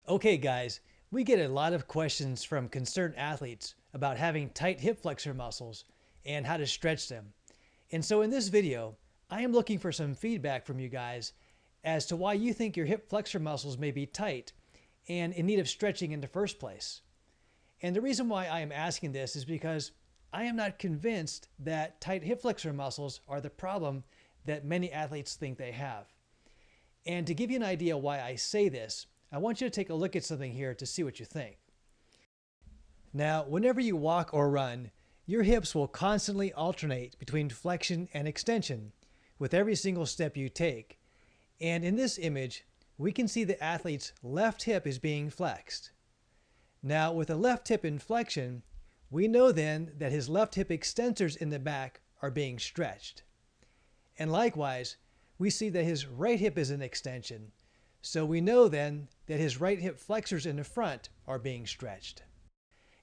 Okay guys, we get a lot of questions from concerned athletes about having tight hip flexor muscles and how to stretch them. And so in this video, I am looking for some feedback from you guys as to why you think your hip flexor muscles may be tight and in need of stretching in the first place. And the reason why I am asking this is because I am not convinced that tight hip flexor muscles are the problem that many athletes think they have. And to give you an idea why I say this, I want you to take a look at something here to see what you think. Now, whenever you walk or run, your hips will constantly alternate between flexion and extension with every single step you take. And in this image, we can see the athlete's left hip is being flexed. Now, with the left hip in flexion, we know then that his left hip extensors in the back are being stretched. And likewise, we see that his right hip is in extension. So we know then that his right hip flexors in the front are being stretched.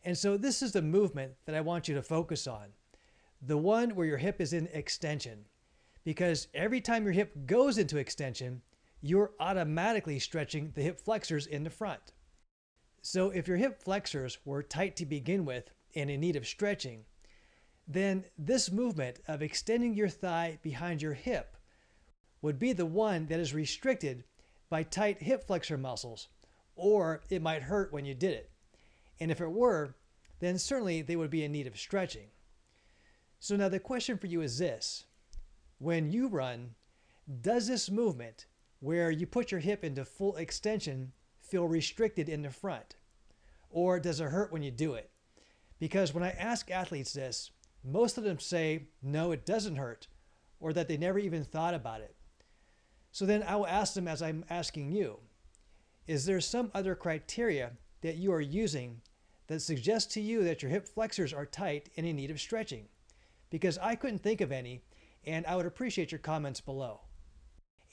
And so this is the movement that I want you to focus on. The one where your hip is in extension. Because every time your hip goes into extension, you're automatically stretching the hip flexors in the front. So if your hip flexors were tight to begin with and in need of stretching, then this movement of extending your thigh behind your hip would be the one that is restricted by tight hip flexor muscles, or it might hurt when you did it. And if it were, then certainly they would be in need of stretching. So now the question for you is this. When you run, does this movement where you put your hip into full extension feel restricted in the front? Or does it hurt when you do it? Because when I ask athletes this, most of them say, no, it doesn't hurt, or that they never even thought about it. So then I will ask them, as I'm asking you, is there some other criteria that you are using that suggests to you that your hip flexors are tight and in need of stretching? Because I couldn't think of any, and I would appreciate your comments below.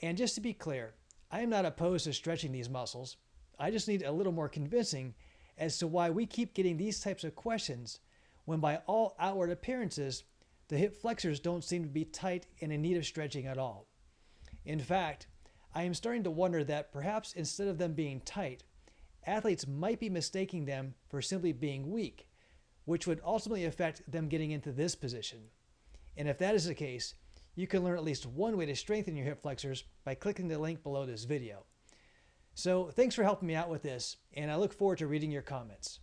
And just to be clear, I am not opposed to stretching these muscles. I just need a little more convincing as to why we keep getting these types of questions when by all outward appearances, the hip flexors don't seem to be tight and in need of stretching at all. In fact, I am starting to wonder that perhaps instead of them being tight, athletes might be mistaking them for simply being weak, which would ultimately affect them getting into this position. And if that is the case, you can learn at least one way to strengthen your hip flexors by clicking the link below this video. So thanks for helping me out with this, and I look forward to reading your comments.